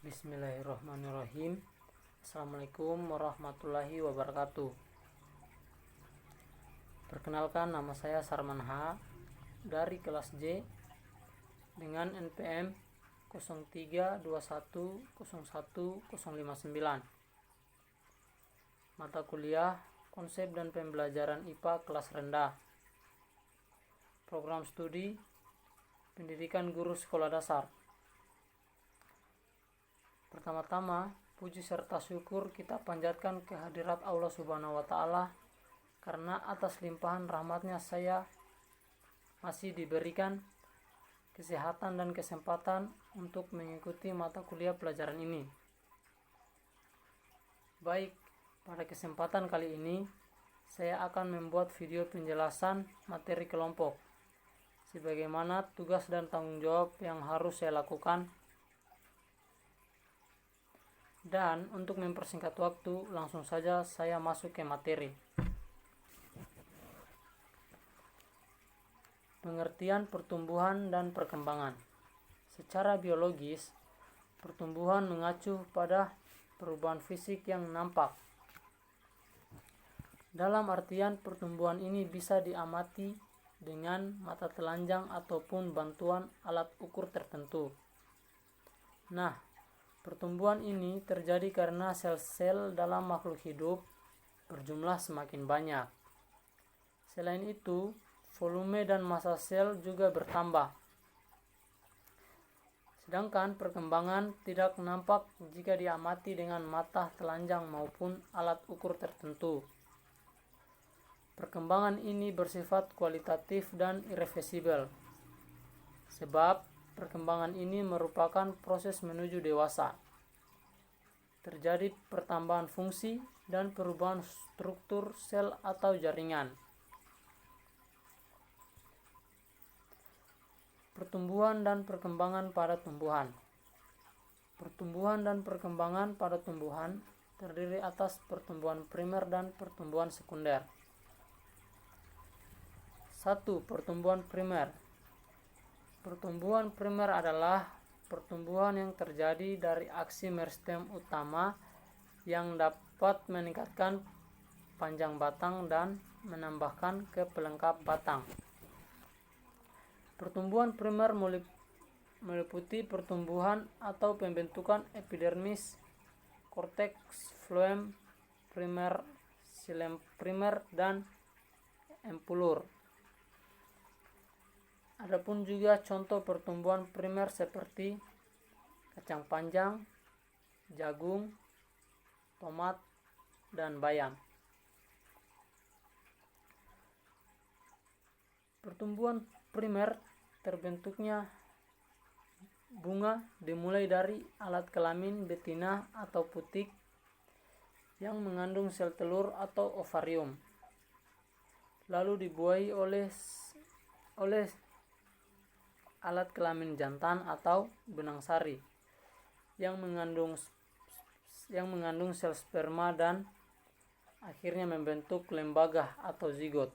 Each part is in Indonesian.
Bismillahirrahmanirrahim. Assalamualaikum warahmatullahi wabarakatuh. Perkenalkan, nama saya Sarman H dari kelas J dengan NPM 0321011059. Mata kuliah Konsep dan Pembelajaran IPA kelas rendah. Program studi Pendidikan Guru Sekolah Dasar. Pertama-tama, puji serta syukur kita panjatkan kehadirat Allah Subhanahu wa Ta'ala, karena atas limpahan rahmatnya saya masih diberikan kesehatan dan kesempatan untuk mengikuti mata kuliah pelajaran ini. Baik, pada kesempatan kali ini saya akan membuat video penjelasan materi kelompok, sebagaimana tugas dan tanggung jawab yang harus saya lakukan. Dan untuk mempersingkat waktu, langsung saja saya masuk ke materi. Pengertian pertumbuhan dan perkembangan. Secara biologis, pertumbuhan mengacu pada perubahan fisik yang nampak. Dalam artian, pertumbuhan ini bisa diamati dengan mata telanjang ataupun bantuan alat ukur tertentu. Nah, pertumbuhan ini terjadi karena sel-sel dalam makhluk hidup berjumlah semakin banyak. Selain itu, volume dan massa sel juga bertambah. Sedangkan perkembangan tidak nampak jika diamati dengan mata telanjang maupun alat ukur tertentu. Perkembangan ini bersifat kualitatif dan irreversibel, sebab perkembangan ini merupakan proses menuju dewasa. Terjadi pertambahan fungsi dan perubahan struktur sel atau jaringan. Pertumbuhan dan perkembangan pada tumbuhan. Pertumbuhan dan perkembangan pada tumbuhan terdiri atas pertumbuhan primer dan pertumbuhan sekunder. 1. Pertumbuhan primer. Pertumbuhan primer adalah pertumbuhan yang terjadi dari aksi meristem utama yang dapat meningkatkan panjang batang dan menambahkan ke pelengkap batang. Pertumbuhan primer meliputi pertumbuhan atau pembentukan epidermis, korteks, floem primer, xilem primer, dan empulur. Adapun juga contoh pertumbuhan primer seperti kacang panjang, jagung, tomat, dan bayam. Pertumbuhan primer terbentuknya bunga dimulai dari alat kelamin betina atau putik yang mengandung sel telur atau ovarium, lalu dibuahi oleh alat kelamin jantan atau benang sari yang mengandung sel sperma dan akhirnya membentuk lembaga atau zigot.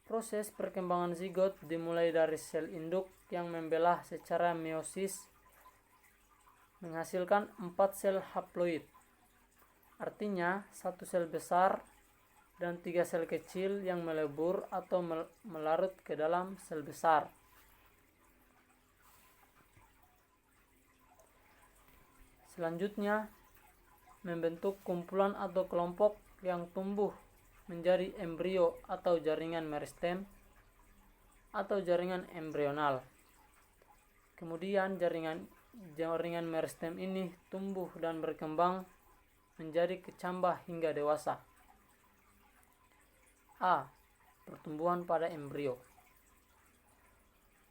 Proses perkembangan zigot dimulai dari sel induk yang membelah secara meiosis menghasilkan 4 sel haploid. Artinya 1 sel besar dan 3 sel kecil yang melebur atau melarut ke dalam sel besar. Selanjutnya, membentuk kumpulan atau kelompok yang tumbuh menjadi embrio atau jaringan meristem atau jaringan embrional. Kemudian jaringan meristem ini tumbuh dan berkembang menjadi kecambah hingga dewasa. A. Pertumbuhan pada embrio.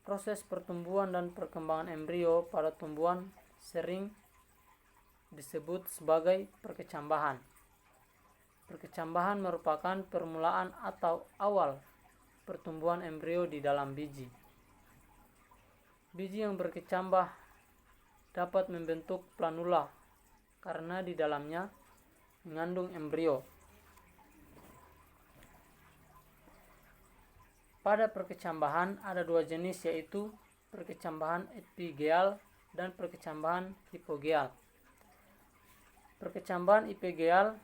Proses pertumbuhan dan perkembangan embrio pada tumbuhan sering disebut sebagai perkecambahan. Perkecambahan merupakan permulaan atau awal pertumbuhan embrio di dalam biji. Biji yang berkecambah dapat membentuk planula karena di dalamnya mengandung embrio. Pada perkecambahan ada 2 jenis, yaitu perkecambahan epigeal dan perkecambahan hipogeal. Perkecambahan hipogeal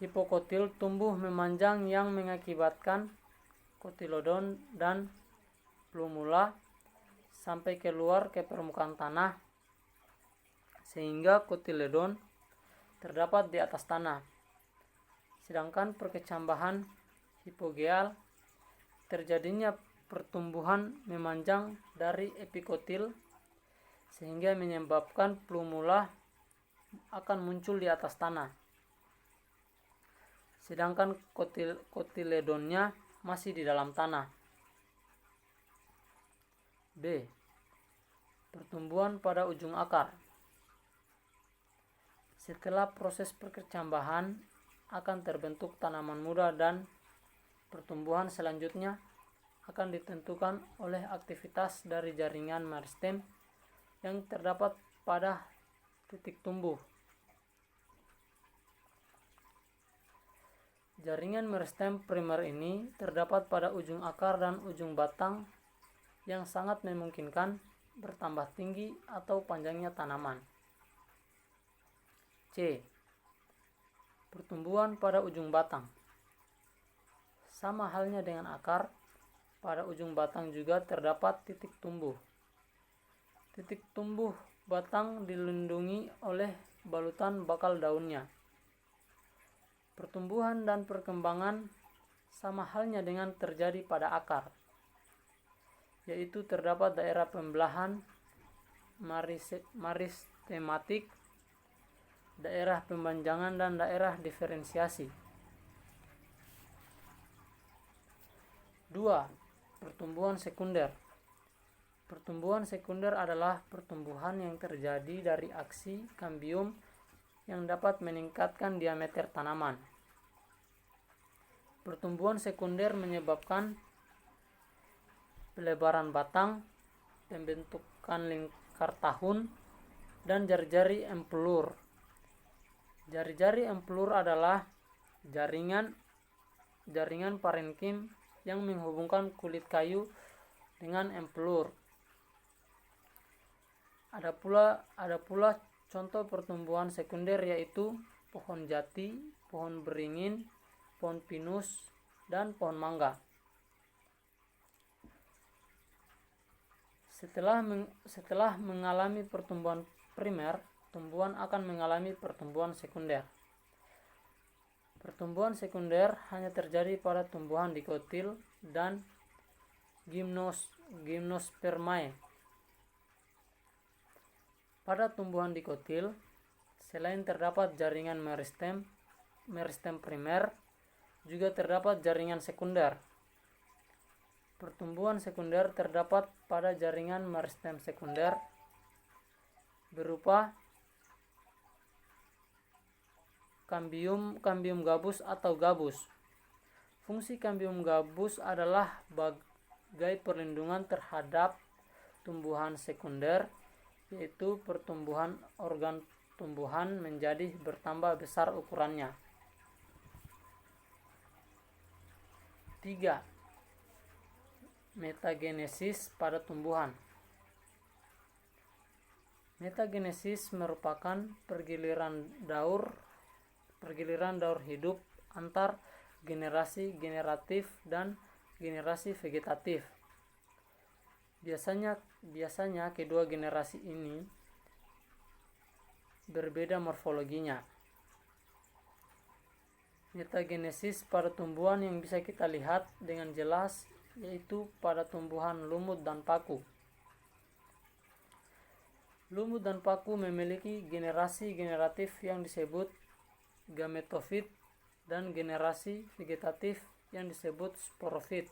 hipokotil tumbuh memanjang yang mengakibatkan kotilodon dan plumula sampai keluar ke permukaan tanah sehingga kotiledon terdapat di atas tanah. Sedangkan perkecambahan hipogeal terjadinya pertumbuhan memanjang dari epikotil sehingga menyebabkan plumula akan muncul di atas tanah. Sedangkan kotiledonnya masih di dalam tanah. B. Pertumbuhan pada ujung akar. Setelah proses perkecambahan akan terbentuk tanaman muda dan pertumbuhan selanjutnya akan ditentukan oleh aktivitas dari jaringan meristem yang terdapat pada titik tumbuh. Jaringan meristem primer ini terdapat pada ujung akar dan ujung batang yang sangat memungkinkan bertambah tinggi atau panjangnya tanaman. C. Pertumbuhan pada ujung batang. Sama halnya dengan akar, pada ujung batang juga terdapat titik tumbuh. Titik tumbuh batang dilindungi oleh balutan bakal daunnya. Pertumbuhan dan perkembangan sama halnya dengan terjadi pada akar, yaitu terdapat daerah pembelahan meristematik, daerah pempanjangan, dan daerah diferensiasi. 2. Pertumbuhan sekunder. Pertumbuhan sekunder adalah pertumbuhan yang terjadi dari aksi kambium yang dapat meningkatkan diameter tanaman. Pertumbuhan sekunder menyebabkan pelebaran batang, pembentukan lingkar tahun, dan jari-jari empelur. Jari-jari empelur adalah jaringan parenkim yang menghubungkan kulit kayu dengan empelur. Ada pula contoh pertumbuhan sekunder yaitu pohon jati, pohon beringin, pohon pinus, dan pohon mangga. Setelah mengalami pertumbuhan primer, tumbuhan akan mengalami pertumbuhan sekunder. Pertumbuhan sekunder hanya terjadi pada tumbuhan dikotil dan gimnospermae. Pada tumbuhan dikotil, selain terdapat jaringan meristem primer, juga terdapat jaringan sekunder. Pertumbuhan sekunder terdapat pada jaringan meristem sekunder berupa kambium gabus atau gabus. Fungsi kambium gabus adalah sebagai perlindungan terhadap tumbuhan sekunder, yaitu pertumbuhan organ tumbuhan menjadi bertambah besar ukurannya. 3. Metagenesis pada tumbuhan. Metagenesis merupakan pergiliran daur hidup antar generasi generatif dan generasi vegetatif. Biasanya kedua generasi ini berbeda morfologinya. Metagenesis pada tumbuhan yang bisa kita lihat dengan jelas yaitu pada tumbuhan lumut dan paku. Lumut dan paku memiliki generasi generatif yang disebut gametofit dan generasi vegetatif yang disebut sporofit.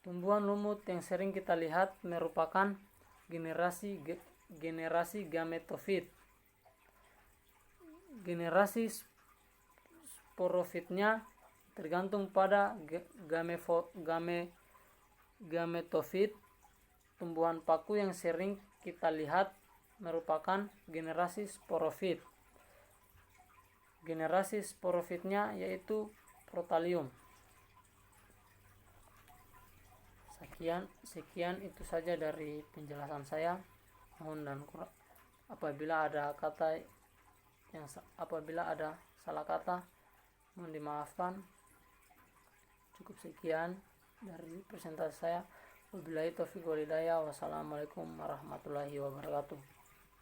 Tumbuhan lumut yang sering kita lihat merupakan generasi gametofit. Generasi sporofitnya tergantung pada gametofit. Tumbuhan paku yang sering kita lihat merupakan generasi sporofit. Generasi sporofitnya yaitu protalium. Sekian itu saja dari penjelasan saya. Apabila ada salah kata, mohon dimaafkan. Cukup sekian dari presentasi saya. Wabillahi taufiq wal hidayah. Wassalamualaikum warahmatullahi wabarakatuh.